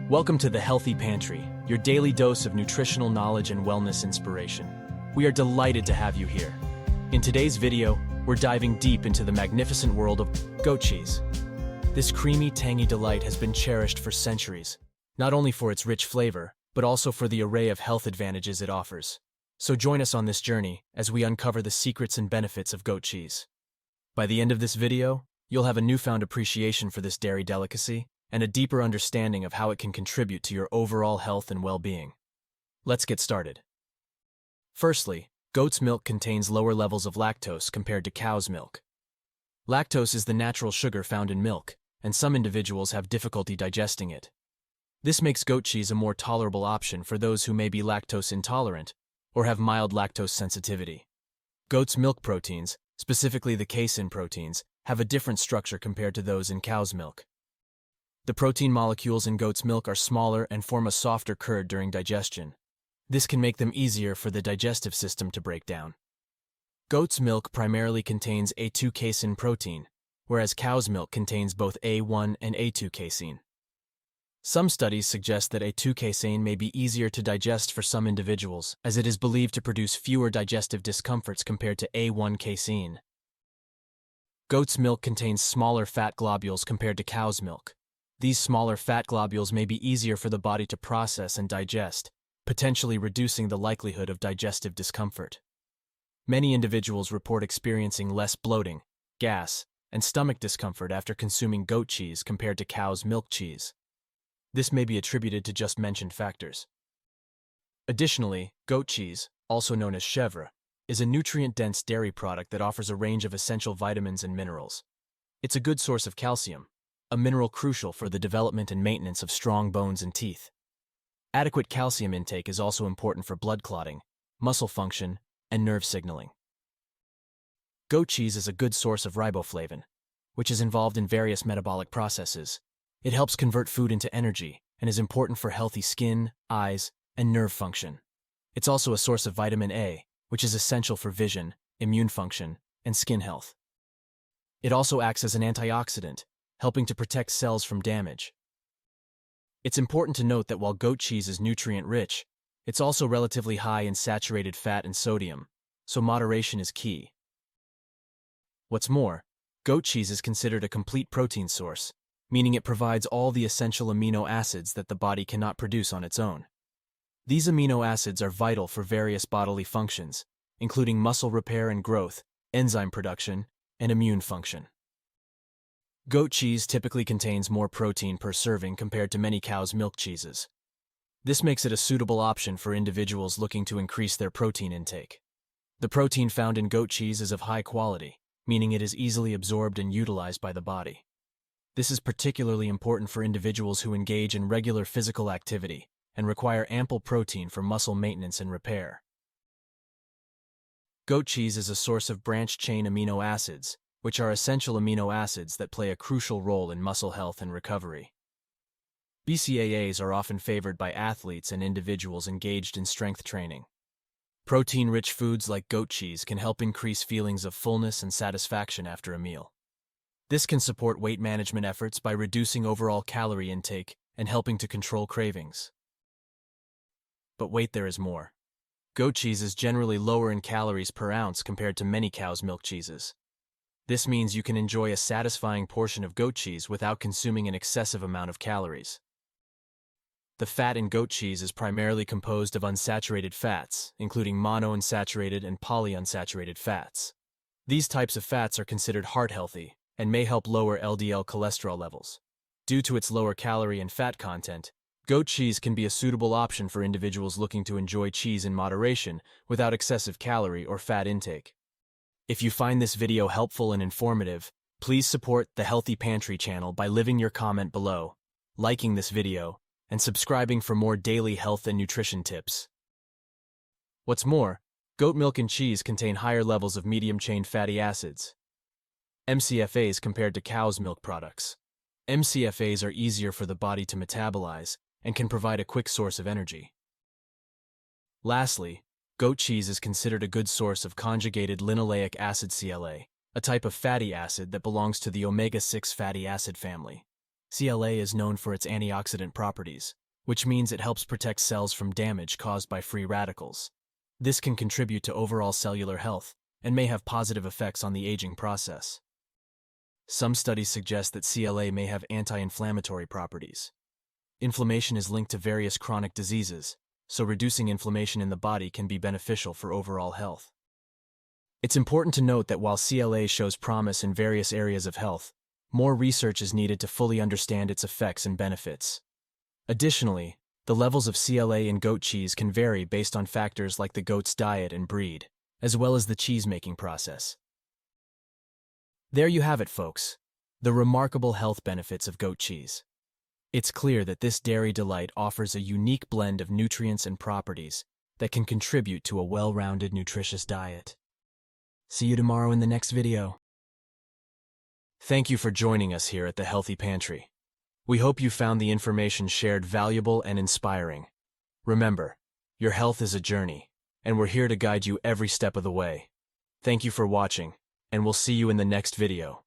Welcome to the Healthy Pantry, your daily dose of nutritional knowledge and wellness inspiration. We are delighted to have you here. In today's video, we're diving deep into the magnificent world of goat cheese. This creamy, tangy delight has been cherished for centuries, not only for its rich flavor, but also for the array of health advantages it offers. So join us on this journey as we uncover the secrets and benefits of goat cheese. By the end of this video, you'll have a newfound appreciation for this dairy delicacy and a deeper understanding of how it can contribute to your overall health and well-being. Let's get started. Firstly, goat's milk contains lower levels of lactose compared to cow's milk. Lactose is the natural sugar found in milk, and some individuals have difficulty digesting it. This makes goat cheese a more tolerable option for those who may be lactose intolerant or have mild lactose sensitivity. Goat's milk proteins, specifically the casein proteins, have a different structure compared to those in cow's milk. The protein molecules in goat's milk are smaller and form a softer curd during digestion. This can make them easier for the digestive system to break down. Goat's milk primarily contains A2 casein protein, whereas cow's milk contains both A1 and A2 casein. Some studies suggest that A2 casein may be easier to digest for some individuals, as it is believed to produce fewer digestive discomforts compared to A1 casein. Goat's milk contains smaller fat globules compared to cow's milk. These smaller fat globules may be easier for the body to process and digest, potentially reducing the likelihood of digestive discomfort. Many individuals report experiencing less bloating, gas, and stomach discomfort after consuming goat cheese compared to cow's milk cheese. This may be attributed to just mentioned factors. Additionally, goat cheese, also known as chèvre, is a nutrient-dense dairy product that offers a range of essential vitamins and minerals. It's a good source of calcium, a mineral crucial for the development and maintenance of strong bones and teeth. Adequate calcium intake is also important for blood clotting, muscle function, and nerve signaling. Goat cheese is a good source of riboflavin, which is involved in various metabolic processes. It helps convert food into energy and is important for healthy skin, eyes, and nerve function. It's also a source of vitamin A, which is essential for vision, immune function, and skin health. It also acts as an antioxidant, helping to protect cells from damage. It's important to note that while goat cheese is nutrient-rich, it's also relatively high in saturated fat and sodium, so moderation is key. What's more, goat cheese is considered a complete protein source, meaning it provides all the essential amino acids that the body cannot produce on its own. These amino acids are vital for various bodily functions, including muscle repair and growth, enzyme production, and immune function. Goat cheese typically contains more protein per serving compared to many cow's milk cheeses. This makes it a suitable option for individuals looking to increase their protein intake. The protein found in goat cheese is of high quality, meaning it is easily absorbed and utilized by the body. This is particularly important for individuals who engage in regular physical activity and require ample protein for muscle maintenance and repair. Goat cheese is a source of branched-chain amino acids, which are essential amino acids that play a crucial role in muscle health and recovery. BCAAs are often favored by athletes and individuals engaged in strength training. Protein-rich foods like goat cheese can help increase feelings of fullness and satisfaction after a meal. This can support weight management efforts by reducing overall calorie intake and helping to control cravings. But wait, there is more. Goat cheese is generally lower in calories per ounce compared to many cow's milk cheeses. This means you can enjoy a satisfying portion of goat cheese without consuming an excessive amount of calories. The fat in goat cheese is primarily composed of unsaturated fats, including monounsaturated and polyunsaturated fats. These types of fats are considered heart-healthy and may help lower LDL cholesterol levels. Due to its lower calorie and fat content, goat cheese can be a suitable option for individuals looking to enjoy cheese in moderation without excessive calorie or fat intake. If you find this video helpful and informative, please support the Healthy Pantry channel by leaving your comment below, liking this video, and subscribing for more daily health and nutrition tips. What's more, goat milk and cheese contain higher levels of medium-chain fatty acids, MCFAs, compared to cow's milk products. MCFAs are easier for the body to metabolize and can provide a quick source of energy. Lastly, goat cheese is considered a good source of conjugated linoleic acid CLA, a type of fatty acid that belongs to the omega-6 fatty acid family. CLA is known for its antioxidant properties, which means it helps protect cells from damage caused by free radicals. This can contribute to overall cellular health and may have positive effects on the aging process. Some studies suggest that CLA may have anti-inflammatory properties. Inflammation is linked to various chronic diseases, so reducing inflammation in the body can be beneficial for overall health. It's important to note that while CLA shows promise in various areas of health, more research is needed to fully understand its effects and benefits. Additionally, the levels of CLA in goat cheese can vary based on factors like the goat's diet and breed, as well as the cheese-making process. There you have it, folks, the remarkable health benefits of goat cheese. It's clear that this dairy delight offers a unique blend of nutrients and properties that can contribute to a well-rounded, nutritious diet. See you tomorrow in the next video. Thank you for joining us here at the Healthy Pantry. We hope you found the information shared valuable and inspiring. Remember, your health is a journey, and we're here to guide you every step of the way. Thank you for watching, and we'll see you in the next video.